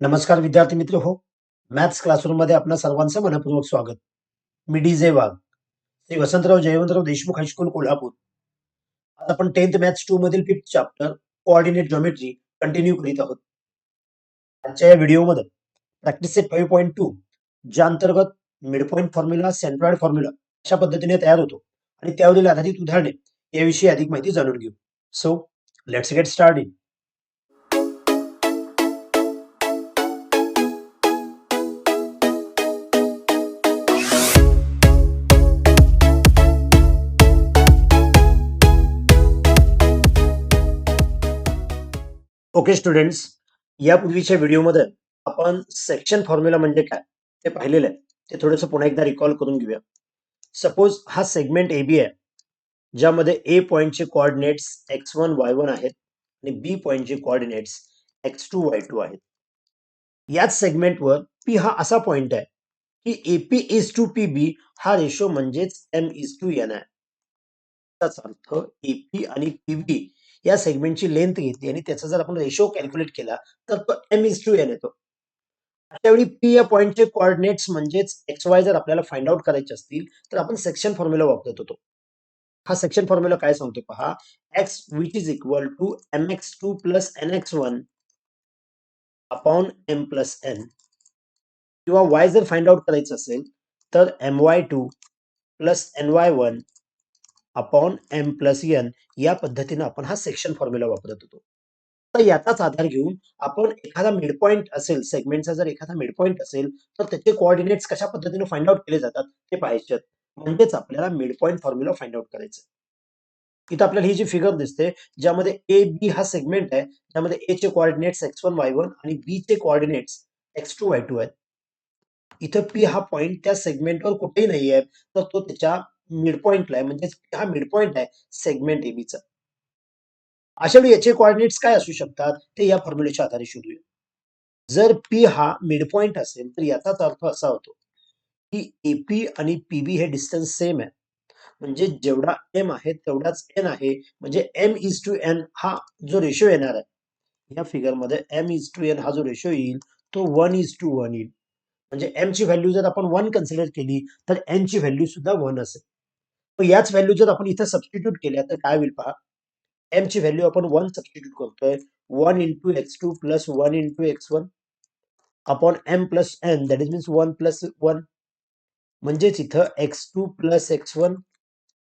नमस्कार विद्यार्थी मित्र हो. मॅथ्स क्लासरूम मध्ये आपणा सर्वांचं मनपूर्वक स्वागत. मी डी.जे. वाघ, श्री वसंतराव जयवंतराव देशमुख हायस्कूल कोल्हापूर. आज आपण 10th मॅथ्स 2 मधील 5th chapter coordinate geometry continue करीत आहोत. आजच्या या व्हिडिओमध्ये प्रॅक्टिस सेट 5.2 ज्या अंतर्गत mid point formula, centroid formula अशा पद्धतीने तयार होतो आणि त्यावरील आधारित उदाहरणे याविषयी अधिक माहिती जाणून घेऊ. So let's get started. Okay students, यापूर्वीच्या व्हिडिओमध्ये आपण सेक्शन फॉर्म्युला म्हणजे काय ते पाहिलेलं आहे. ते थोडंसं पुन्हा एकदा रिकॉल करून घेऊया. सपोज हा सेगमेंट AB आहे, ज्यामध्ये A पॉइंटचे कोऑर्डिनेट्स x1 y1 आहेत आणि B पॉइंटचे कोऑर्डिनेट्स x2 y2 आहेत. याच सेगमेंटवर P हा असा पॉइंट आहे की AP इज टू PB हा रेशो म्हणजेच M इज टू N आहे. याचा अर्थ AP आणि PB या सेगमेंटची लेंथ घेतली आणि त्याचा जर आपण रेशो कॅल्क्युलेट केला तर तो M इज टू N येतो. त्यावेळी P या पॉइंटचे कोऑर्डिनेट्स म्हणजेच XY जर आपल्याला फाइंड आउट करायचे असतील तर आपण सेक्शन फॉर्म्युला वापरत होतो. हा सेक्शन फॉर्म्युला काय सांगतो पहा, x which is equal to mx2 plus nx1 upon m plus n, किंवा y जर फाइंड आउट करायचं असेल तर my2 plus ny1 अपॉन m plus n या पद्धतीने आपण हा सेक्शन फॉर्म्युला वापरत होतो. तर याचाच आधार घेऊन आपण एखादा मिड पॉइंट असेल, सेगमेंटचा जर एखादा मिड पॉइंट असेल तर त्याचे कोऑर्डिनेट्स कशा पद्धतीने फाइंड आउट केले जातात ते पाहायचे आहेत. म्हणजेच आपल्याला mid point formula find out करायचं. इथं आपल्याला ही जी फिगर दिसते ज्यामध्ये ए बी हा सेगमेंट आहे, त्यामध्ये ए चे कोऑर्डिनेट्स x1 y1 आणि बी चे कोऑर्डिनेट्स x2 y2 आहेत. इथं पी हा पॉइंट त्या सेगमेंटवर कुठेही नाही आहे, तर तो त्याच्या मिड पॉइंटला आहे, म्हणजे हा मिड पॉइंट आहे सेगमेंट एबीचा. अशा वेळी याचे कोऑर्डिनेट्स काय असू शकतात ते या फॉर्म्युलेच्या आधारे शोधूया. जर पी हा मिड पॉइंट असेल तर याचाच अर्थ असा होतो की एपी आणि पीबी हे डिस्टन्स सेम आहे, म्हणजे जेवढा एम आहे तेवढाच एन आहे, म्हणजे एम इज टू एन हा जो रेशो येणार आहे या फिगर मध्ये, एम इज टू एन हा जो रेशो येईल तो 1 इज टू 1 येईल. म्हणजे एम ची व्हॅल्यू जर आपण 1 कन्सिडर केली तर एन ची व्हॅल्यू सुद्धा 1 असेल. तर याच व्हॅल्यू जर आपण इथे सबस्टिट्यूट केल्या तर काय होईल पहा, एम ची व्हॅल्यू आपण 1 सबस्टिट्यूट करतोय, 1 into x2 plus 1 into x1 upon m plus n, that is means 1 plus 1, म्हणजेच इथं x2 प्लस x1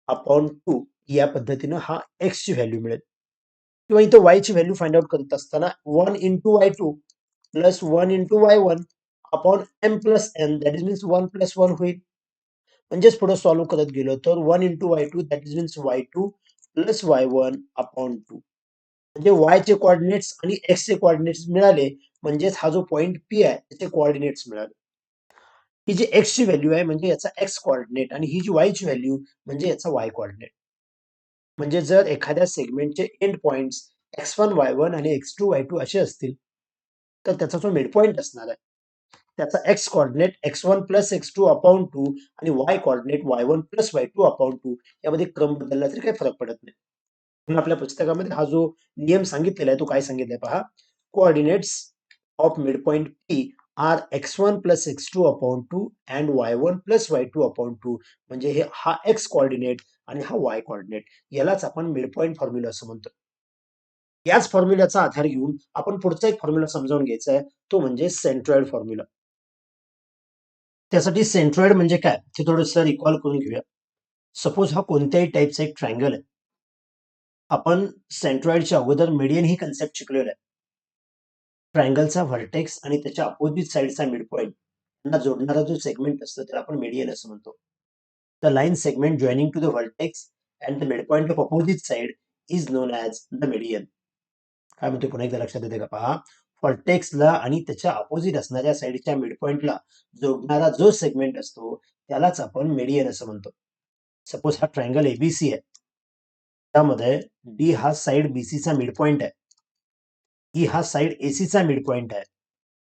अपॉन 2 या पद्धतीनं हा x ची व्हॅल्यू मिळेल. किंवा इथं y ची व्हॅल्यू फाइंड आउट करत असताना 1 into y2 plus 1 into y1 upon m plus n, that is means 1 plus 1 होईल. म्हणजेच पुढे सॉल्व्ह करत गेलो तर 1 into y2 that is means y2 plus y1 upon 2, म्हणजे y चे कोऑर्डिनेट्स आणि x चे कोऑर्डिनेट्स मिळाले, म्हणजेच हा जो पॉइंट P आहे त्याचे कोऑर्डिनेट्स मिळाले. ही जी x ची व्हॅल्यू आहे म्हणजे याचा x कोऑर्डिनेट आणि ही जी y ची व्हॅल्यू म्हणजे याचा y कोऑर्डिनेट. म्हणजे जर एखाद्या सेगमेंटचे एंड पॉइंट्स x1 y1 आणि x2 y2 असे असतील तर त्याचा जो मिड पॉइंट असणार आहे त्याचा x coordinate x1 plus x2 upon 2 आणि y coordinate y1 plus y2 upon 2 यामध्ये क्रम बदलला तरी काही फरक पडत नाही. म्हणून आपल्या पुस्तकामध्ये हा जो नियम सांगितलेला आहे तो काय सांगितलाय पहा, coordinates of mid point P are x1 plus x2 upon 2 and y1 plus y2 upon 2, म्हणजे हा x कोऑर्डिनेट आणि हा y कोऑर्डिनेट, यालाच आपण मिड पॉइंट फॉर्म्युला असं म्हणतो. याच फॉर्म्युल्याचा आधार घेऊन आपण पुढचा एक फॉर्म्युला समजावून घ्यायचा आहे, तो म्हणजे सेंट्रॉइड फॉर्म्युला. त्यासाठी सेंट्रॉइड म्हणजे काय ते थोडंसं रिकॉल करून घेऊया. सपोज हा कोणत्याही टाईपचा एक ट्रायंगल आहे. आपण सेंट्रॉइडच्या अगोदर मीडियन ही कन्सेप्ट शिकलेला आहे. ट्रायंगलचा व्हर्टेक्स आणि त्याच्या अपोजिट साइडचा मिड पॉइंट यांना जोडणारा जो सेगमेंट असतो त्याला आपण मीडियन असं म्हणतो. The line segment joining two the vertex and the mid point of opposite side is non as the median. काय म्हणतो पुन्हा एकदा लक्षात येते का पहा, व्हर्टेक्सला आणि त्याच्या अपोजिट असणाऱ्या साइडच्या मिड पॉइंटला जोडणारा जो सेगमेंट असतो त्यालाच आपण मीडियन असं म्हणतो. सपोज हा ट्रायंगल एबीसी आहे, त्यामध्ये डी हा साइड बीसीचा मिड पॉइंट आहे, ई हा साइड एसीचा मिड पॉइंट आहे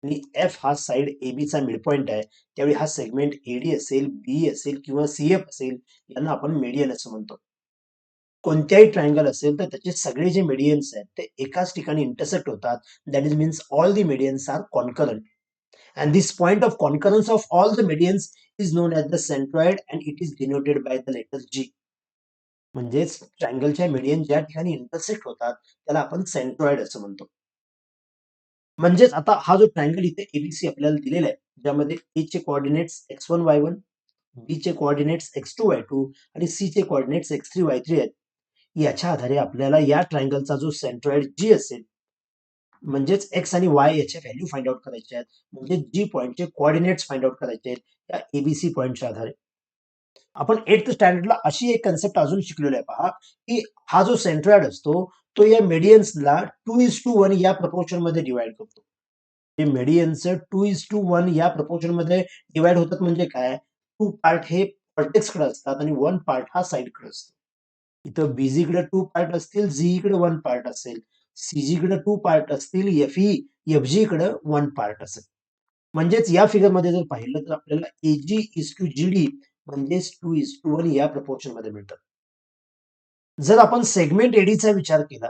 आणि एफ हा साइड एबीचा मिड पॉइंट आहे. त्यावेळी हा सेगमेंट एडी असेल, बी असेल किंवा सीएफ असेल यांना आपण मीडियन असं म्हणतो. कोणत्याही ट्रायंगल असेल तर त्याचे सगळे जे मीडियन्स आहेत ते एकाच ठिकाणी इंटरसेक्ट होतात. That is means all the medians are concurrent. And this point of concurrence of all the medians is known as the centroid and it is denoted by the letter G. म्हणजेच ट्रायंगलच्या median ज्या ठिकाणी intersect होतात त्याला आपण centroid असं म्हणतो. म्हणजेच आता हा जो ट्रायंगल इथे एबीसी आपल्याला दिलेला आहे, ज्यामध्ये ए चे कोऑर्डिनेट्स x1 y1, बी चे कोऑर्डिनेट्स x2 y2 आणि सी चे कोऑर्डिनेट्स x3 y3 आहेत. याच्या आधारे आपल्याला या ट्रायंगलचा जो सेंट्रॉइड जी असेल, म्हणजेच एक्स आणि वाय याचे व्हॅल्यू फाइंड आउट करायचे आहेत, म्हणजे जी पॉइंटचे कोऑर्डिनेट्स फाइंड आउट करायचे आहेत या एबीसी पॉइंटच्या आधारे. आपण 8th स्टँडर्डला अशी एक कन्सेप्ट अजून शिकलेलो आहे पहा, की हा जो सेंट्रॉइड असतो तो या मेडियन्सला 2:1 या प्रपोर्शन मध्ये डिवाइड करतो. हे मेडियन्स 2:1 या प्रपोर्शन मध्ये डिवाइड होतात म्हणजे काय, 2 पार्ट हे व्हर्टेक्सकडे असतात आणि 1 पार्ट हा साइडकडे असतो. इथं बीजी कडे 2 पार्ट असतील, जीई कडे 1 पार्ट असेल, सीजी कडे 2 पार्ट असतील, एफजी कडे 1 पार्ट असेल. म्हणजेच या फिगर मध्ये जर पाहिलं तर आपल्याला एजी इज टू जीडी म्हणजेच 2:1 या प्रपोर्शन मध्ये मिळतं. जर आपण सेगमेंट एडीचा विचार केला,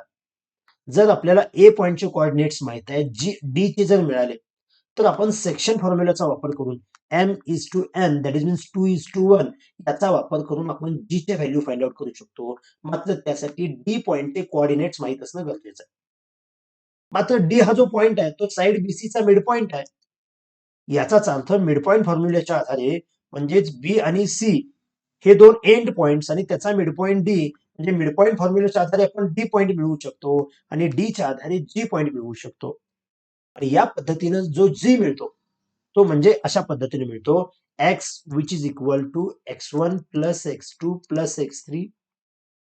जर आपल्याला ए पॉइंटचे कोऑर्डिनेट्स माहित आहेत, जी डी चे जर मिळाले, तर आपण सेक्शन फॉर्म्युलाचा वापर करून m:n दॅट इज मीन्स 2:1 याचा वापर करून आपण जी चे व्हॅल्यू फाइंड आउट करू शकतो. मात्र त्यासाठी डी पॉइंटचे कोऑर्डिनेट्स माहित असणं गरजेचं आहे. मात्र डी हा जो पॉइंट आहे तो साइड बीसीचा मिड पॉइंट आहे. याचाच अर्थ मिड पॉइंट फॉर्म्युल्याच्या आधारे म्हणजेच बी आणि सी हे दोन एंड पॉइंट्स आणि त्याचा मिड पॉइंट डी, म्हणजे मिड पॉइंट फॉर्म्युल्याच्या आधारे आपण डी पॉइंट मिळवू शकतो आणि डी च्या आधारे जी पॉइंट मिळवू शकतो. आणि या पद्धतीनं जो जी मिळतो तो म्हणजे अशा पद्धतीने मिळतो, x which is equal to x1 plus x2 plus x3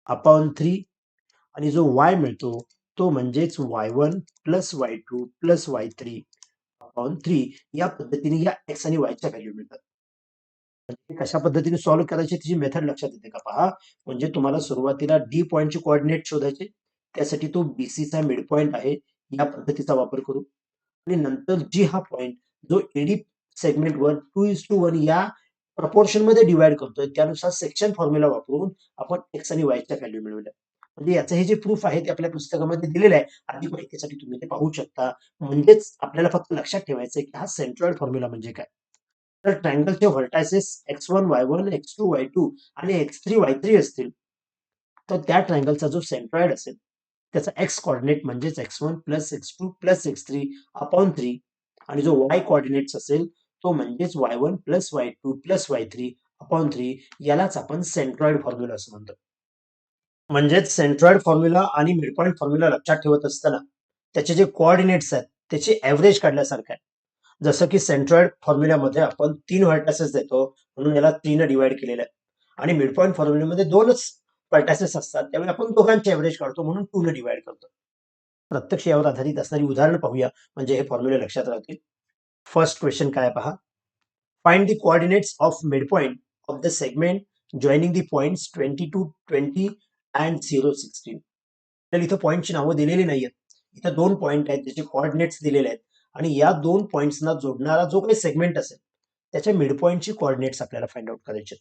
upon 3 आणि जो y मिळतो तो म्हणजेच y1 plus y2 plus y3 upon 3 या पद्धतीने या x आणि y च्या व्हॅल्यू मिळतात. म्हणजे कशा पद्धतीने सॉल्व्ह करायची त्याची मेथड लक्षात येते का पहा. म्हणजे तुम्हाला सुरुवातीला डी पॉइंटचे कोऑर्डिनेट शोधायचे, त्यासाठी तो बीसीचा मिड पॉइंट आहे या पद्धतीचा वापर करू आणि नंतर जी हा पॉइंट जो एडी सेगमेंटवर 2:1 या प्रपोर्शन मध्ये डिवाइड करतोय त्यानुसार सेक्शन फॉर्म्युला वापरून आपण एक्स आणि वायच्या व्हॅल्यू मिळवल्या. म्हणजे याचं हे जे प्रूफ आहे ते आपल्या पुस्तकामध्ये दिलेलं आहे. अधिक माहितीसाठी तुम्ही ते पाहू शकता. म्हणजेच आपल्याला फक्त लक्षात ठेवायचं आहे की हा सेंट्रॉइड फॉर्म्युला म्हणजे काय. तर ट्रायंगलचे vertices x1 y1 x2 y2 आणि x3 y3 असतील, तर त्या ट्रायंगलचा जो सेंट्रॉइड असेल त्याचा एक्स कोऑर्डिनेट म्हणजेच x1 plus x2 plus x3 upon 3 आणि जो y कोऑर्डिनेट्स असेल तो म्हणजेच y1 plus y2 plus y3 upon 3 यालाच आपण सेंट्रॉइड फॉर्म्युला असं म्हणतो. म्हणजेच सेंट्रॉइड फॉर्म्युला आणि मिड पॉइंट फॉर्म्युला लक्षात ठेवत असताना त्याचे जे कोऑर्डिनेट्स आहेत त्याचे एव्हरेज काढल्यासारखं आहे. जसं की सेंट्रॉइड फॉर्म्युल्यामध्ये आपण 3 व्हर्टायसेस देतो म्हणून याला 3 डिवाइड केलेलं आहे आणि मिड पॉइंट फॉर्म्युल्यामध्ये 2च व्हर्टायसेस असतात त्यामुळे आपण दोघांचे एव्हरेज काढतो म्हणून 2 ने डिवाइड करतो. प्रत्यक्ष यावर आधारित असणारी उदाहरण पाहूया म्हणजे हे फॉर्म्युले लक्षात राहतील. फर्स्ट क्वेश्चन काय पहा. Find the coordinates of midpoint of the segment joining the points 22, 20 and 0, 16. तर इथं पॉइंटची नावं दिलेली नाहीयेत. इथं 2 पॉइंट आहेत त्याचे कोऑर्डिनेट्स दिलेले आहेत आणि या 2 पॉइंट्सना जोडणारा जो काही सेगमेंट असेल त्याच्या मिड पॉइंटची कोऑर्डिनेट्स आपल्याला फाइंड आउट करायचे.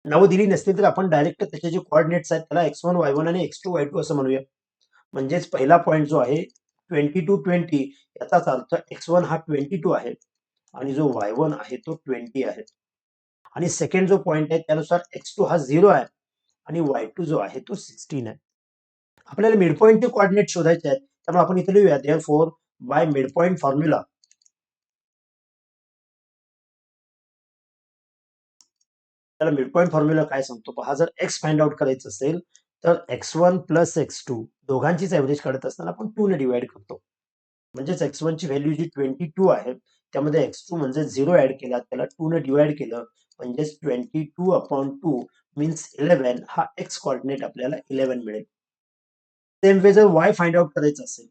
नावं दिली नसतील तर आपण डायरेक्ट त्याचे जे कोऑर्डिनेट्स आहेत त्याला x1 y1 आणि x2 y2 असं म्हणूया. म्हणजेच पहिला पॉइंट जो आहे 22, 20 याचाच अर्थ x1 हा 22 आहे आणि जो y1 आहे तो 20 आहे आणि सेकंड जो पॉइंट आहे त्यानुसार x2 हा 0 आहे आणि y2 जो आहे तो 16 आहे. आपल्याला मिड पॉइंटचे कोऑर्डिनेट शोधायचे आहेत त्यामुळे आपण इथे लिहूया therefore by mid point formula त्याला मिड पॉइंट फॉर्म्युला काय सांगतो पहा. जर x फाइंड आउट करायचं असेल तर x1 प्लस x2 दोघांचीच एव्हरेज काढत असताना आपण 2 ने डिवाइड करतो. म्हणजेच x1 ची व्हॅल्यू जी 22 आहे त्यामध्ये x2 म्हणजे 0 ऍड केला त्याला 2 ने डिवाइड केलं म्हणजेच 22 अपॉन 2 मीन्स 11 हा x कोऑर्डिनेट आपल्याला 11 मिळेल. सेम वे जर y फाइंड आउट करायचं असेल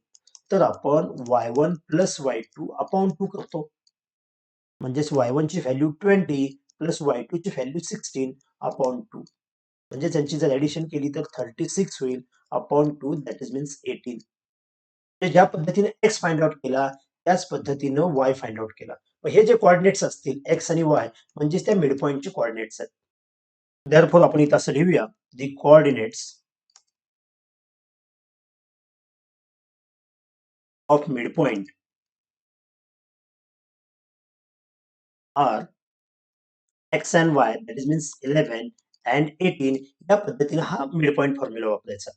तर आपण y1 प्लस y2 अपॉन 2 करतो. म्हणजेच y1 ची व्हॅल्यू 20 प्लस y2 ची व्हॅल्यू 16 अपॉन 2 म्हणजे त्यांची जर ऍडिशन केली तर 36 होईल अपॉन 2 दॅट इज मीन्स 18. ज्या पद्धतीने x फाइंड आउट केला त्याच पद्धतीनं y फाइंड आउट केला. मग हे जे कोऑर्डिनेट्स असतील x आणि y म्हणजेच त्या मिड पॉइंटचे कोऑर्डिनेट्स आहेत. देअरफॉर आपण इथं असं लिहूया the coordinates of midpoint are X and Y that is means 11 and 18 या पद्धतीने हा मिड पॉइंट फॉर्म्युला वापरायचा.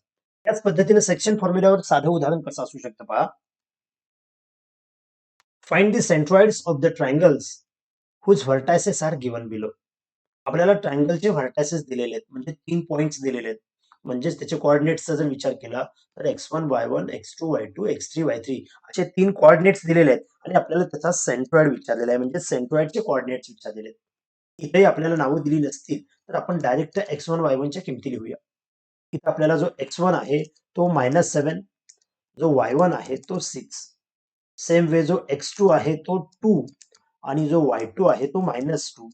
त्याच पद्धतीने सेक्शन फॉर्म्युल्यावर साधं उदाहरण कसं असू शकतं पहा. Find the centroids of the triangles whose vertices are given below. आपल्याला ट्रायंगलचे व्हर्टायसेस दिलेले आहेत म्हणजे 3 पॉइंट्स दिलेले आहेत. म्हणजेच त्याचे कोऑर्डिनेट्सचा जर विचार केला तर x1 y1 x2 y2 x3 y3 असे 3 कोऑर्डिनेट्स दिलेले आहेत आणि आपल्याला त्याचा सेंट्रॉइड विचारलेला आहे म्हणजे सेंट्रॉइडचे कोऑर्डिनेट्स विचारलेले आहेत. इथे आपल्याला नावं दिली नसतील तर आपण डायरेक्ट x1 y1 च्या किमती लिहूया. इथे आपल्याला जो x1 आहे तो -7, जो y1 आहे तो 6, सेम वे जो x2 आहे तो 2 आणि जो y2 आहे तो -2.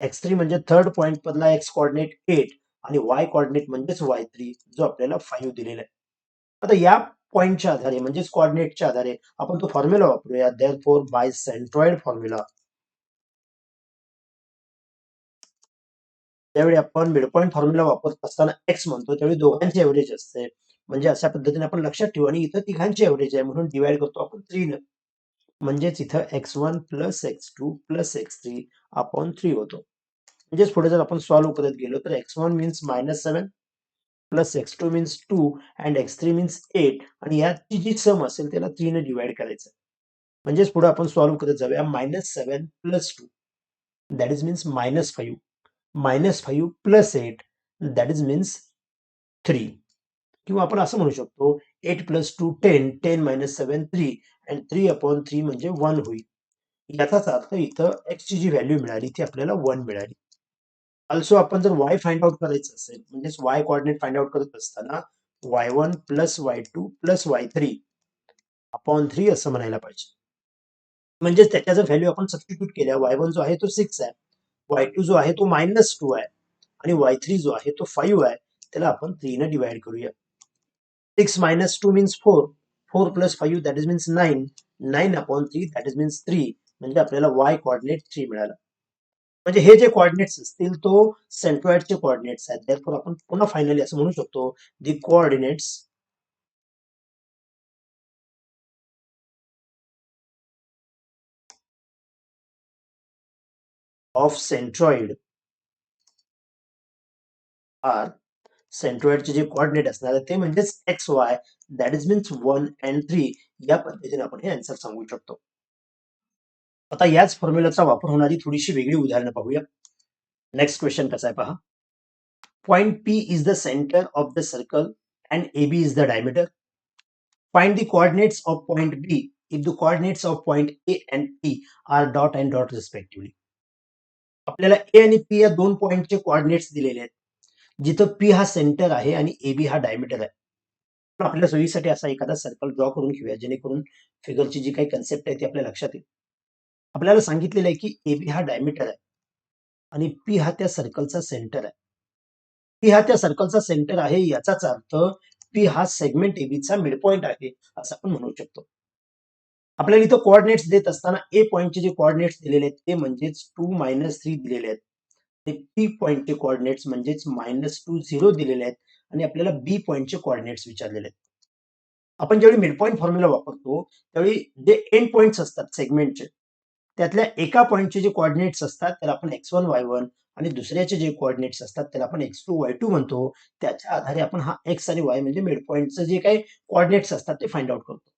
x3 म्हणजे थर्ड पॉइंट मधला x कोऑर्डिनेट 8 आणि y कोऑर्डिनेट म्हणजेच y3 जो आपल्याला 5 दिलेला आहे. आता या पॉइंटच्या आधारे म्हणजेच कोऑर्डिनेटच्या आधारे आपण तो फॉर्म्युला वापरूया. देअरफॉर बाय सेंट्रॉइड फॉर्म्युला त्यावेळी आपण मिडपॉइंट फॉर्म्युला वापरत असताना एक्स म्हणतो त्यावेळी दोघांचे एव्हरेज असते. म्हणजे अशा पद्धतीने आपण लक्षात ठेवू आणि इथं तिघांचे एव्हरेज आहे म्हणून डिवाइड करतो आपण 3 न. म्हणजेच इथं x1 plus x2 plus x3 upon 3 होतो. म्हणजेच पुढे जर आपण सॉल्व्ह करत गेलो तर x1 means -7 plus x2 means 2 and x3 means 8 आणि याची जी सम असेल त्याला 3 ने डिवाइड करायचं. म्हणजेच पुढे आपण सॉल्व्ह करत जाऊया. -7 plus 2 that is means -5 -5 plus 8 that is means 3 किंवा आपण असं म्हणू शकतो 8 प्लस 2 10 10 मायनस 7 3 अँड 3 अपॉन 3 म्हणजे 1 होईल. याचाच अर्थ इथं x ची जी व्हॅल्यू मिळाली ती आपल्याला 1 मिळाली. ऑल्सो आपण जर y फाइंड आउट करायचं असेल म्हणजेच y कोऑर्डिनेट फाइंड आउट करत असताना y1 plus y2 plus y3 upon 3 असं म्हणायला पाहिजे. म्हणजेच त्याच्या जर व्हॅल्यू आपण सबस्टिट्यूट केल्या y1 जो आहे तो 6 आहे, y2 जो आहे तो -2 आहे आणि y3 जो आहे तो 5 आहे. त्याला आपण 3 ने डिवाइड करूया. 6 minus 2 means 4. 4 plus 5 that is means 9. 9 upon 3 that is means 3. म्हणजे आपल्याला y कोऑर्डिनेट 3 मिळाला. म्हणजे हे जे कोऑर्डिनेट्स असतील तो सेंट्रॉइडचे कोऑर्डिनेट्स आहेत. देअरफॉर आपण पुन्हा फायनली असं म्हणू शकतो the coordinates of centroid are सेंट्रॉइडचे जे कोऑर्डिनेट असणार आहे ते म्हणजेच x y that is means 1 and 3 या पद्धतीने आपण हे आन्सर सांगू शकतो. आता याच फॉर्म्युलाचा वापर होणारी थोडीशी वेगळी उदाहरणं पाहूया. नेक्स्ट क्वेश्चन कसा आहे पहा. Point P is the center of the circle and AB is the diameter. Find the coordinates of point B if the coordinates of point A and P are dot and dot respectively. आपल्याला A आणि P या दोन पॉइंटचे coordinates दिलेले आहेत. जिथं P हा centre आहे आणि AB हा डायमीटर आहे. पण आपल्या सोयीसाठी असा एखादा सर्कल ड्रॉ करून घेऊया जेणेकरून फिगरची जी काही कन्सेप्ट आहे ती आपल्या लक्षात येईल. आपल्याला सांगितलेलं आहे की AB हा डायमीटर आहे आणि P हा त्या सर्कलचा सेंटर आहे. P हा त्या सर्कलचा सेंटर आहे याचाच अर्थ P हा सेगमेंट एबीचा मिड पॉइंट आहे असं आपण म्हणू शकतो. आपल्याला इथं कोऑर्डिनेट्स देत असताना ए पॉइंटचे जे कोऑर्डिनेट्स दिलेले आहेत ते म्हणजेच 2 -3 दिलेले आहेत. ते पी पॉइंटचे कोऑर्डिनेट्स म्हणजेच -2 0 दिलेले आहेत आणि आपल्याला बी पॉइंटचे कोऑर्डिनेट्स विचारलेले आहेत. आपण ज्यावेळी मिड पॉइंट फॉर्म्युला वापरतो त्यावेळी जे एंड पॉइंट्स असतात सेगमेंटचे त्यातल्या एका पॉइंटचे जे कोऑर्डिनेट्स असतात त्याला आपण x1 y1 आणि दुसऱ्याचे जे कोऑर्डिनेट्स असतात त्याला आपण x2 y2 म्हणतो. त्याच्या आधारे आपण हा x आणि y म्हणजे मिड पॉइंटचे जे काही कोऑर्डिनेट्स असतात ते फाइंड आउट करतो.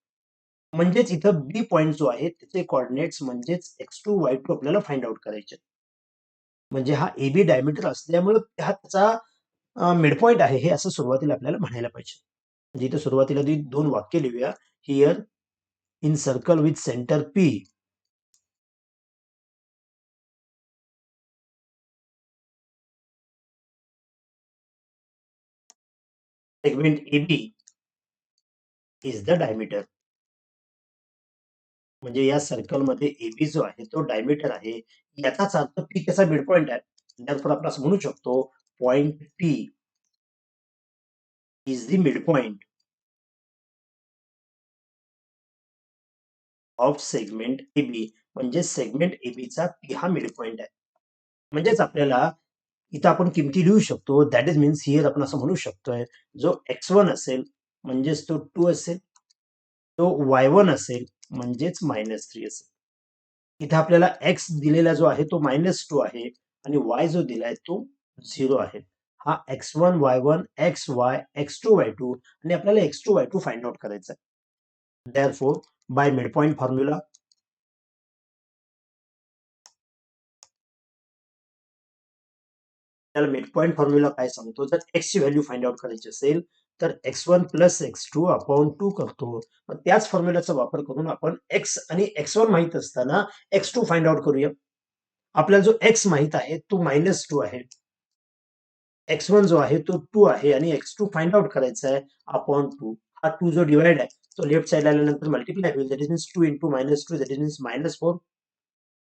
म्हणजेच इथं बी पॉइंट जो आहे त्याचे कोऑर्डिनेट्स म्हणजेच x2 y2 आपल्याला फाइंड आउट करायचे. म्हणजे हा एबी डायमीटर असल्यामुळे हा त्याचा मिड पॉइंट आहे हे असं सुरुवातीला आपल्याला म्हणायला पाहिजे. म्हणजे इथं सुरुवातीला दोन वाक्य लिहूया. Here in circle with centre P segment AB is the diameter. म्हणजे या सर्कलमध्ये AB जो आहे तो डायमीटर आहे याचाच अर्थ P त्याचा मिड पॉइंट आहे. त्यानंतर आपण असं म्हणू शकतो point P is the mid point of segment AB. म्हणजे सेगमेंट AB चा P हा मिड पॉइंट आहे. म्हणजेच आपल्याला इथं आपण किमती लिहू शकतो. दॅट इज मीन्स हिअर आपण असं म्हणू शकतोय जो x1 असेल म्हणजेच तो 2 असेल, तो y1 असेल म्हणजेच -3 असेल. इथे आपल्याला x दिलेला जो आहे तो -2 आहे आणि y जो दिलाय तो 0 आहे. हा x1 y1 xy x2 y2 आणि आपल्याला x2 y2 फाइंड आउट करायचा आहे. Therefore, by midpoint formula, आपल्याला मिडपॉइंट फॉर्म्युला काय सांगतो, जर x ची व्हॅल्यू फाइंड आउट करायची असेल तर x1 प्लस x2 अपॉन 2 करतो. मग त्याच फॉर्म्युलाचा वापर करून आपण x आणि x1 माहित असताना x2 फाइंड आउट करूया. आपल्याला जो x माहित आहे तो -2 आहे. x1 जो आहे तो 2 आहे आणि x2 फाइंड आउट करायचा आहे अपॉन 2. हा 2 जो डिवाइड आहे तो लेफ्ट साइड आल्यानंतर मल्टिप्लाय होईल. That is means 2 into -2 that is means -4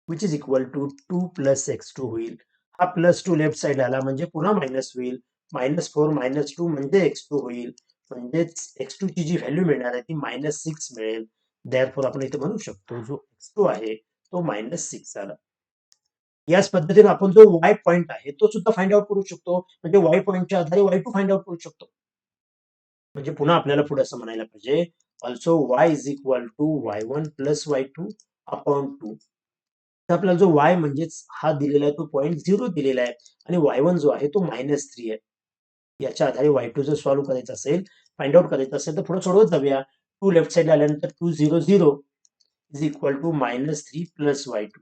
which is equal to 2 plus x2 होईल. हा +2 लेफ्ट साइड आला म्हणजे पुन्हा मायनस होईल. -4 -2 म्हणजे x2 होईल. म्हणजेच x2 ची जी व्हॅल्यू मिळणार आहे ती -6 मिळेल. देअरफॉर आपण इथे म्हणू शकतो जो x2 आहे तो -6 आला. याच पद्धतीने आपण जो y पॉइंट आहे तो सुद्धा फाइंड आउट करू शकतो. म्हणजे y पॉइंटच्या आधारे y2 फाइंड आउट करू शकतो. म्हणजे पुन्हा आपल्याला पुढे असं म्हणायला पाहिजे also y is equal to y1 plus y2 upon 2. तर आपल्याला जो y म्हणजेच हा दिलेला आहे तो पॉइंट 0 दिलेला आहे आणि y1 जो आहे तो -3 आहे. याच्या आधारे y2 जर सॉल्व्ह करायचं असेल, फाइंड आउट करायचं असेल तर पुढे सोडवत जाऊया. 2 लेफ्ट साइडला आल्यानंतर 2 0 0 is equal to -3 plus y2.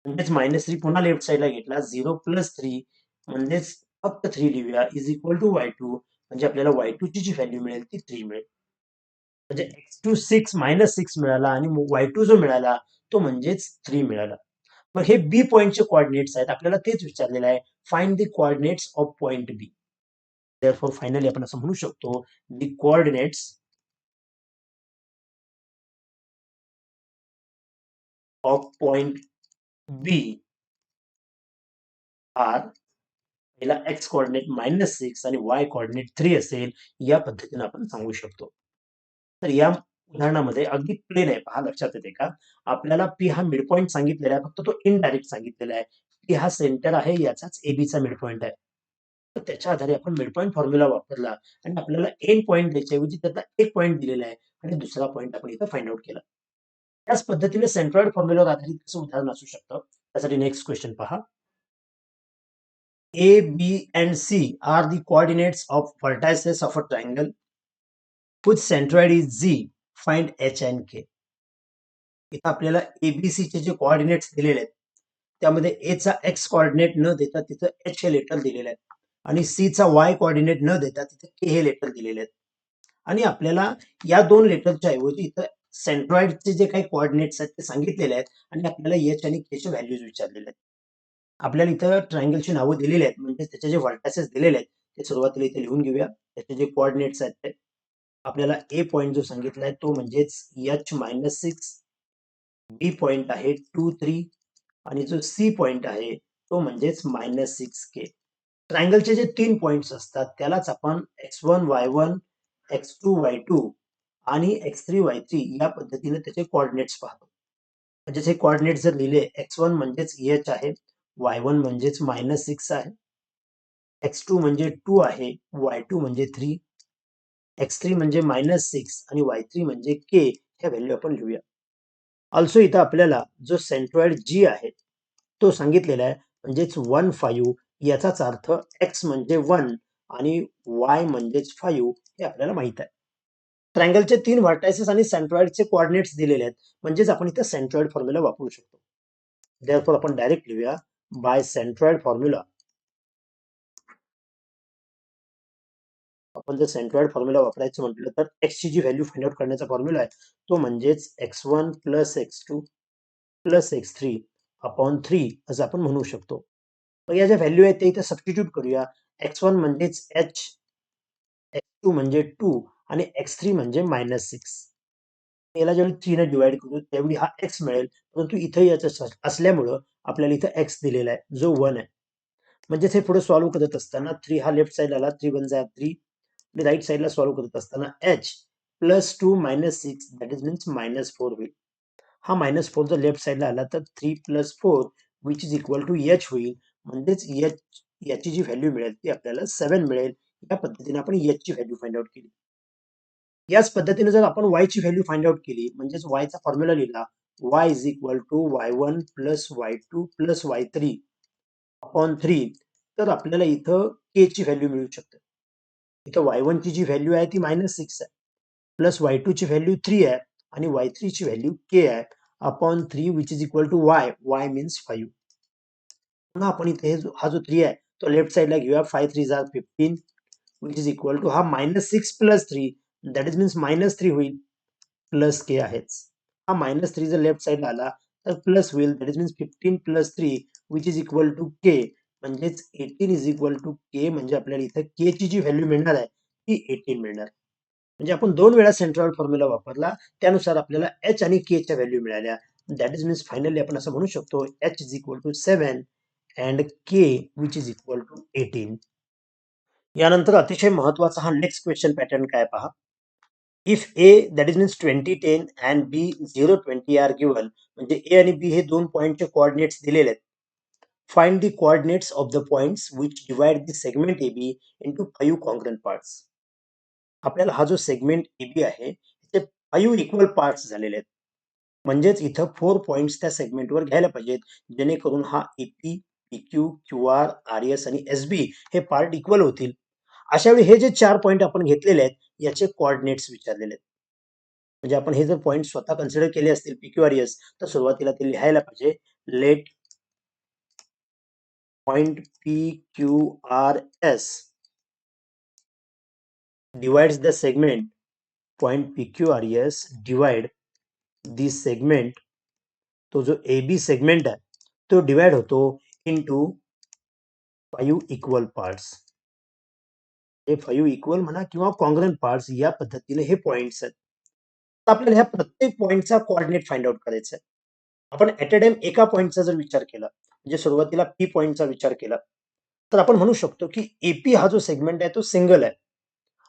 म्हणजेच -3 पुन्हा लेफ्ट साइडला घेतला 0 प्लस 3 म्हणजेच फक्त 3 लिहूया इज इक्वल टू y2 म्हणजे आपल्याला y2 ची जी व्हॅल्यू मिळेल ती 3 मिळेल. म्हणजे x2 -6 मिळाला आणि y2 जो मिळाला तो म्हणजेच 3 मिळाला. मग हे बी पॉइंटचे कोऑर्डिनेट्स आहेत. आपल्याला तेच विचारलेलं आहे. Find the coordinates of point B. Therefore finally आपण असं म्हणू शकतो the coordinates of point B are पहिला x कोऑर्डिनेट -6 आणि y कोऑर्डिनेट 3 असेल या पद्धतीने आपण सांगू शकतो. तर या उदाहरणामध्ये अगदी प्लेन आहे पहा लक्षात येते का? आपल्याला P हा मिड पॉइंट सांगितलेला आहे फक्त तो इनडायरेक्ट सांगितलेला आहे. P हा सेंटर आहे याचाच AB चा मिड पॉइंट आहे. तर त्याच्या आधारे आपण मिड पॉइंट फॉर्म्युला वापरला आणि आपल्याला एंड पॉइंट द्यायच्याऐवजी त्याचा एक पॉइंट दिलेला आहे आणि दुसरा पॉइंट आपण इथं फाइंड आउट केला. त्याच पद्धतीने सेंट्रॉइड फॉर्म्युलावर आधारित कसं उदाहरण असू शकतं. त्यासाठी नेक्स्ट क्वेश्चन पहा. A, B, and C are the coordinates of vertices of a triangle whose centroid is Z. Find H and K. इथं आपल्याला ABC चे जे कोऑर्डिनेट्स दिलेले आहेत त्यामध्ये A चा X कोऑर्डिनेट न देता तिथं H हे लेटर दिलेले आहेत आणि C चा Y कोऑर्डिनेट न देता तिथं K हे लेटर दिलेले आहेत आणि आपल्याला या दोन लेटरच्या ऐवजी इथं सेंट्रॉइडचे जे काही कोऑर्डिनेट्स आहेत ते सांगितलेले आहेत आणि आपल्याला H आणि K चे व्हॅल्यूज विचारलेले आहेत. आपल्याला इथं ट्रायंगलची नावं दिलेली आहेत म्हणजे त्याचे जे व्हर्टायसेस दिलेले आहेत ते सुरुवातीला इथे लिहून घेऊया. त्याचे जे कोऑर्डिनेट्स आहेत ते आपल्याला ए पॉइंट जो सांगितलाय तो म्हणजेच H-6, बी पॉइंट आहे 2 3 आणि जो सी पॉइंट आहे तो म्हणजेच -6K. ट्रायंगलचे जे 3 पॉइंट्स असतात त्यालाच आपण x1 y1 x2 y2 आणि x3 y3 या पद्धतीने त्याचे कोऑर्डिनेट्स पाहतो. म्हणजे हे कोऑर्डिनेट जर लिहिले x1 म्हणजेच H आहे, y1 म्हणजेच -6 आहे, x2 म्हणजे 2 आहे, y2 म्हणजे 3, x3 म्हणजे -6 आणि y3 म्हणजे k ह्या व्हॅल्यू आपण लिहूया. ऑल्सो इथं आपल्याला जो सेंट्रॉइड G आहे तो सांगितलेला आहे म्हणजेच 1 5 याचाच अर्थ x म्हणजे 1 आणि y म्हणजेच 5 हे आपल्याला माहित आहे. ट्रायंगलचे 3 व्हर्टायसेस आणि सेंट्रॉइडचे कोऑर्डिनेट्स दिलेले आहेत म्हणजेच आपण इथं सेंट्रॉइड फॉर्म्युला वापरू शकतो. देअरफॉर आपण डायरेक्ट लिहूया बाय सेंट्रॉइड फॉर्म्युला. आपण जर सेंट्रॉइड फॉर्म्युला वापरायचं म्हटलं तर x ची जी व्हॅल्यू फाइंड आउट करण्याचा फॉर्म्युला आहे तो म्हणजेच x1 plus x2 plus x3 upon 3 असं आपण म्हणू शकतो. मग या ज्या व्हॅल्यू आहेत ते इथे सबस्टिट्यूट करूया. x1 म्हणजेच h, x2 म्हणजे 2 आणि x3 म्हणजे -6. याला जेवढी 3 ने डिवाइड करू तेवढी हा x मिळेल. परंतु इथे याचं असल्यामुळं आपल्याला इथं x दिलेला आहे जो 1 आहे. म्हणजेच हे पुढे सॉल्व्ह करत असताना 3 हा लेफ्ट साइड आला 3 1 जा 3 आणि राइट साइडला सॉल्व्ह करत असताना h +2 -6 दॅट इज मीन्स -4 होईल. हा -4 जर लेफ्ट साइडला आला तर 3 + 4 which is equal to h होईल. म्हणजेच h याची जी व्हॅल्यू मिळेल ती आपल्याला 7 मिळेल. या पद्धतीने आपण h ची व्हॅल्यू फाइंड आउट केली. याच पद्धतीने जर आपण y ची व्हॅल्यू फाइंड आउट केली म्हणजेच y चा फॉर्म्युला लिहिला y is equal to y1 plus y2 plus y3 upon 3 तर आपल्याला इथं k ची व्हॅल्यू मिळू शकते. इथं y1 ची जी व्हॅल्यू आहे ती -6 आहे प्लस y2 ची व्हॅल्यू 3 आहे आणि y3 ची व्हॅल्यू k आहे upon 3 which is equal to y means 5. पुन्हा आपण इथे हा जो 3 आहे तो लेफ्ट साइडला घेऊया 5 3 जार 15 विच इज इक्वल टू हा -6 प्लस 3 दॅट इज मीन्स -3 होईल प्लस के आहेच. हा -3 जर लेफ्ट साइडला आला तर प्लस होईल that is means 15 plus 3 which is equal to k म्हणजेच 18 इज इक्वल टू के म्हणजे आपल्याला इथे के ची जी व्हॅल्यू मिळणार आहे ती 18 मिळणार. म्हणजे आपण 2 वेळा सेंट्रल फॉर्म्युला वापरला त्यानुसार आपल्याला एच आणि के च्या व्हॅल्यू मिळाल्या. दॅट इज मीन्स फायनली आपण असं म्हणू शकतो H is equal to 7 and K which is equal to 18. यानंतर अतिशय महत्वाचा हा नेक्स्ट क्वेश्चन पॅटर्न काय पहा. If A that is means 2010 and B 020 are given म्हणजे ए आणि बी हे दोन पॉइंटचे कोऑर्डिनेट्स दिलेले आहेत. Find the coordinates of the points which divide the segment AB into 5 congruent parts. आपल्याला हा जो सेगमेंट AB आहे ते 5 इक्वल पार्ट्स झालेले आहेत. म्हणजेच इथं 4 पॉइंट्स त्या सेगमेंटवर घ्यायला पाहिजेत जेणेकरून हा EP, PQ, QR, RS आणि SB हे पार्ट इक्वल होतील. अशा वेळी हे जे 4 पॉइंट आपण घेतलेले आहेत याचे कोऑर्डिनेट्स विचारलेले आहेत. म्हणजे आपण हे जर पॉइंट स्वतः कन्सिडर केले असतील PQRS तर सुरुवातीला ते लिहायला पाहिजे let point PQRS divides the segment point PQRS divide the segment तो जो AB सेगमेंट आहे तो डिवाइड होतो इनटू 5 इक्वल पार्ट्स. हे 5 इक्वल म्हणा किंवा कॉन्ग्रंट पार्ट्स या पद्धतीने हे पॉइंट्स आहेत. तर आपल्याला ह्या प्रत्येक पॉइंटचा कोऑर्डिनेट फाइंड आउट करायचा आहे. आपण ऍट अ टाइम एका पॉइंटचा जर विचार केला म्हणजे सुरुवातीला P पॉइंटचा विचार केला तर आपण म्हणू शकतो की AP हा जो सेगमेंट आहे तो सिंगल आहे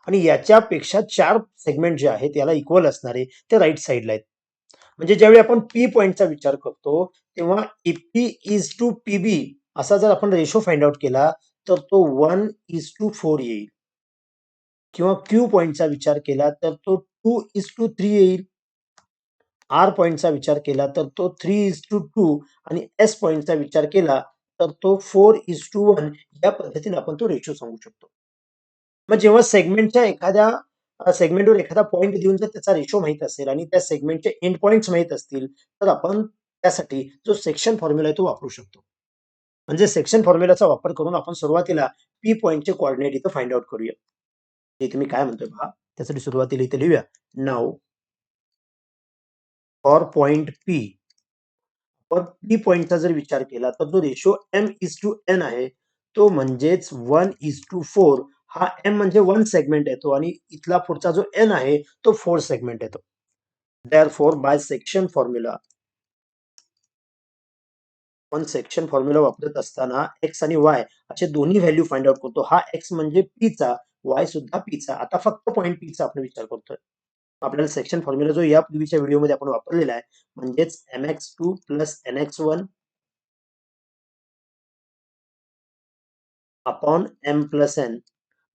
आणि याच्यापेक्षा 4 सेगमेंट जे आहेत याला इक्वल असणारे ते राईट साइडला आहेत. म्हणजे ज्यावेळी आपण P पॉइंटचा विचार करतो तेव्हा EP इज टू PB असा जर आपण रेशो फाइंड आउट केला तर तो 1:4 येईल किंवा Q पॉइंटचा विचार केला तर तो 2:3 येईल. R पॉइंटचा विचार केला तर तो 3:2 आणि S पॉइंटचा विचार केला तर तो 4:1 या पद्धतीने आपण तो रेशो सांगू शकतो. मग जेव्हा सेगमेंटच्या एखाद्या सेगमेंटवर एखादा पॉइंट देऊन जर त्याचा रेशो माहित असेल आणि त्या सेगमेंटचे एंड पॉइंट्स माहित असतील तर आपण त्यासाठी जो सेक्शन फॉर्म्युला आहे तो वापरू शकतो. म्हणजे सेक्शन फॉर्म्युलाचा वापर करून आपण सुरुवातीला P पॉइंटचे कोऑर्डिनेट इथं फाइंड आउट करूया. इथे मी काय म्हणतोय पहा त्यासाठी सुरुवातीला इथे लिहूया नाव फॉर पॉइंट P पण P पॉइंटचा जर विचार केला तर जो रेशो M:n आहे तो म्हणजेच 1:4 हा M म्हणजे 1 सेगमेंट येतो आणि इथला पुढचा जो N आहे तो 4 सेगमेंट येतो. Therefore बाय सेक्शन फॉर्म्युला आपण सेक्शन फॉर्म्युला वापरत असताना x आणि y असे दोन्ही व्हॅल्यू फाइंड आउट करतो. हा x म्हणजे P चा y सुद्धा P चा. आता फक्त पॉइंट P चा आपण विचार करतोय. आपल्याला सेक्शन फॉर्म्युला जो या पूर्वीच्या व्हिडिओमध्ये आपण वापरलेला आहे म्हणजेच mx2 plus nx1 upon m plus n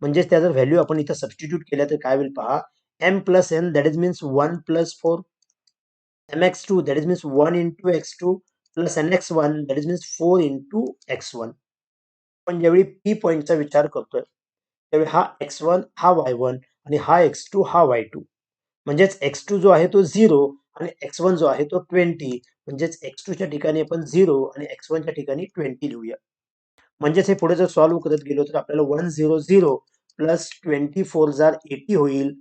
म्हणजेच त्या जर व्हॅल्यू आपण इथं सबस्टिट्यूट केल्या तर काय होईल पहा m plus n that is means 1 plus 4 mx2 that is means 1 into x2 plus nx1 that is means 4 into x1. पण ज्यावेळी P पॉइंटचा विचार करतोय त्यावेळी हा x1 हा y1 आणि हा x2 हा y2 म्हणजेच x2 जो आहे तो 0 आणि x1 जो आहे तो 20 म्हणजेच x2 च्या ठिकाणी आपण 0 आणि x1 च्या ठिकाणी 20 लिहूया. म्हणजेच हे पुढे जर सॉल्व्ह करत गेलो तर आपल्याला 100 प्लस 24 जार 80 होईल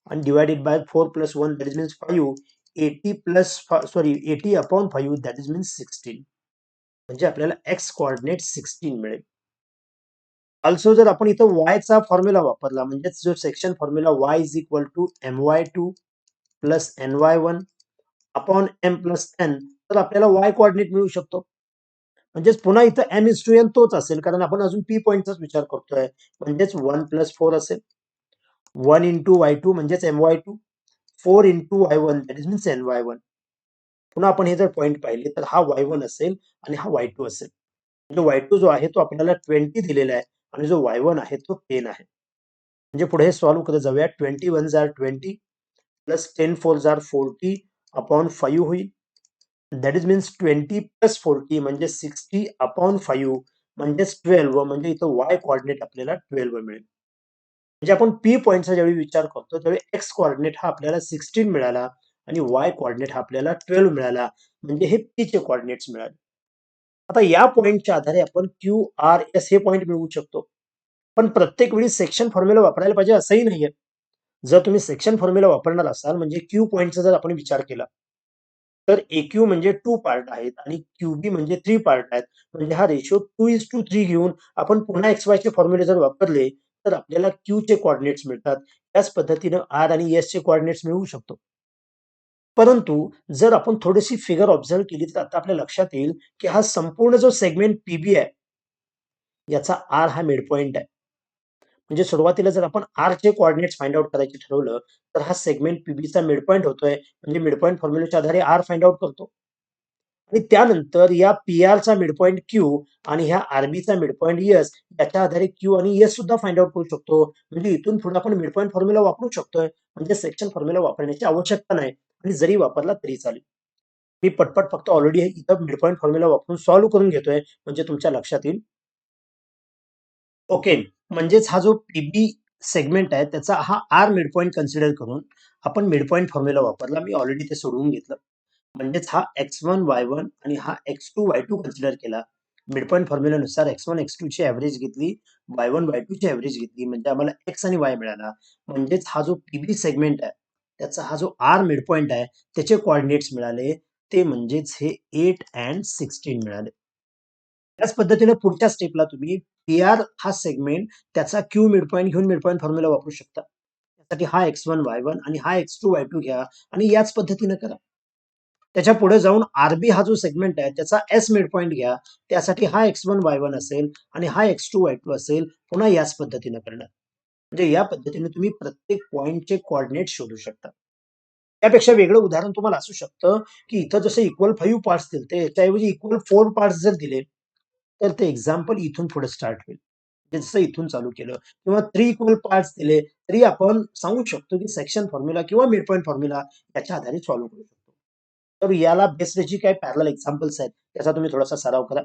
आणि divided by 4 plus 1 that is means 5 80 plus 80 upon 5 that is means 16 म्हणजे आपल्याला x कोऑर्डिनेट 16 मिळेल. ऑल्सो जर आपण इथं y चा फॉर्म्युला वापरला म्हणजेच जो section formula y is equal to my2 plus ny1 अपॉन m प्लस n तर आपल्याला y कोऑर्डिनेट मिळू शकतो. म्हणजेच पुन्हा इथं m:n तोच असेल कारण आपण अजून P पॉइंटचाच विचार करतोय म्हणजेच 1 प्लस 4 असेल 1 इंटू y2 म्हणजेच my2 4 into y1 that is means ny1. पुन्हा आपण हे जर पॉइंट पाहिले तर हा y1 असेल आणि हा y2 असेल. म्हणजे y2 जो आहे तो आपल्याला 20 दिलेला आहे आणि जो y1 आहे तो 10 आहे. म्हणजे पुढे सॉल्व्ह करत जाऊया. 20 1s R 20 plus 10 4s R 40 upon 5 होईल. दॅट इज मीन्स 20 प्लस 40 म्हणजे 60 अपॉन 5 म्हणजेच 12 म्हणजे इथं y कोऑर्डिनेट आपल्याला 12 मिळेल. म्हणजे आपण पी पॉइंटचा ज्यावेळी विचार करतो त्यावेळी एक्स कोऑर्डिनेट हा आपल्याला 16 मिळाला आणि वाय कोऑर्डिनेट हा आपल्याला 12 मिळाला. म्हणजे हे पी चे कोऑर्डिनेट्स मिळाले. आता या पॉइंटच्या आधारे आपण क्यू आर एस हे पॉइंट मिळवू शकतो. पण प्रत्येक वेळी सेक्शन फॉर्म्युला वापरायला पाहिजे असंही नाहीये. जर तुम्ही सेक्शन फॉर्म्युला वापरणार असाल म्हणजे क्यू पॉइंटचा जर आपण विचार केला तर AQ म्हणजे 2 पार्ट आहेत आणि QB म्हणजे 3 पार्ट आहेत. म्हणजे हा रेशो 2:3 घेऊन आपण पुन्हा XY चे फॉर्म्युले जर वापरले तर आपल्याला Q चे कोऑर्डिनेट्स मिळतात. त्याच पद्धतीनं R आणि S चे कोऑर्डिनेट्स मिळवू शकतो. परंतु जर आपण थोडीशी फिगर ऑब्झर्व्ह केली तर आता आपल्या लक्षात येईल की हा संपूर्ण जो सेगमेंट PB आहे याचा R हा मिड पॉइंट आहे. म्हणजे सुरुवातीला जर आपण R चे कोऑर्डिनेट्स फाइंड आउट करायचे ठरवलं तर हा सेगमेंट PB चा मिड पॉइंट होतोय. म्हणजे मिड पॉइंट फॉर्म्युलेच्या आधारे R फाइंड आउट करतो. आणि त्यानंतर या पी-आरचा मिडपॉइंट क्यू आणि ह्या आर-बीचा मिडपॉइंट एस याच्या आधारे क्यू आणि एस सुद्धा फाइंड आउट करू शकतो. म्हणजे इथून पुढे आपण मिडपॉइंट फॉर्म्युला वापरू शकतोय. म्हणजे सेक्शन फॉर्म्युला वापरण्याची आवश्यकता नाही आणि जरी वापरला तरी चालेल. मी पटपट फक्त ऑलरेडी इथं मिडपॉइंट फॉर्म्युला वापरून सॉल्व्ह करून घेतोय म्हणजे तुमच्या लक्षात येईल. ओके. म्हणजेच हा जो पीबी सेगमेंट आहे त्याचा हा आर मिडपॉइंट कन्सिडर करून आपण मिडपॉइंट फॉर्म्युला वापरला. मी ऑलरेडी ते सोडवून घेतलं. म्हणजेच हा x1 y1 आणि हा x2 y2 कन्सिडर केला. मिडपॉइंट फॉर्म्युलानुसार x1 x2 ची एव्हरेज घेतली, y1 y2 ची एव्हरेज घेतली म्हणजे आम्हाला x आणि y मिळाला. म्हणजेच हा जो पीबी सेगमेंट आहे त्याचा हा जो आर मिडपॉइंट आहे त्याचे कोऑर्डिनेट्स मिळाले. ते म्हणजेच हे 8 अँड 16 मिळाले. त्याच पद्धतीने पुढच्या स्टेपला तुम्ही पी-आर हा सेगमेंट त्याचा क्यू मिडपॉइंट घेऊन मिडपॉइंट फॉर्म्युला वापरू शकता. त्यासाठी हा x1 y1 आणि हा x2 y2 घ्या आणि याच पद्धतीने करा. त्याच्या पुढे जाऊन आरबी हा जो सेगमेंट आहे त्याचा एस मिड पॉइंट घ्या. त्यासाठी हा x1 y1 असेल आणि हा x2 y2 असेल. पुन्हा याच पद्धतीने करणार. म्हणजे या पद्धतीने तुम्ही प्रत्येक पॉइंटचे कोऑर्डिनेट शोधू शकता. त्यापेक्षा वेगळं उदाहरण तुम्हाला असू शकतं, की इथं जसं इक्वल 5 पार्ट्स दिलते त्याऐवजी इक्वल 4 पार्ट्स जर दिले, तर ते एक्झाम्पल इथून पुढे स्टार्ट होईल. म्हणजे जसं इथून चालू केलं किंवा 3 इक्वल पार्ट्स दिले, तरी आपण सांगू शकतो, की सेक्शन फॉर्म्युला किंवा मिड पॉइंट फॉर्म्युला याच्या आधारे सॉल्व्ह करू शकतो. तर याला बेस्ट जी काही पॅरलल एक्झाम्पल्स आहेत, त्याचा तुम्ही थोडासा सराव करा.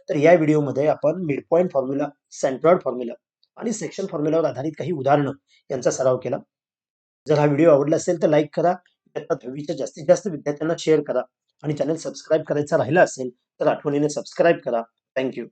तर या व्हिडिओमध्ये आपण mid point formula, centroid formula आणि सेक्शन फॉर्म्युलावर आधारित काही उदाहरणं यांचा सराव केला. जर हा व्हिडिओ आवडला असेल तर लाईक करा. इयत्ता 10वीच्या जास्तीत जास्त विद्यार्थ्यांना शेअर करा आणि चॅनल सबस्क्राईब करायचा राहिला असेल तर आठवणीने सबस्क्राईब करा. Thank you.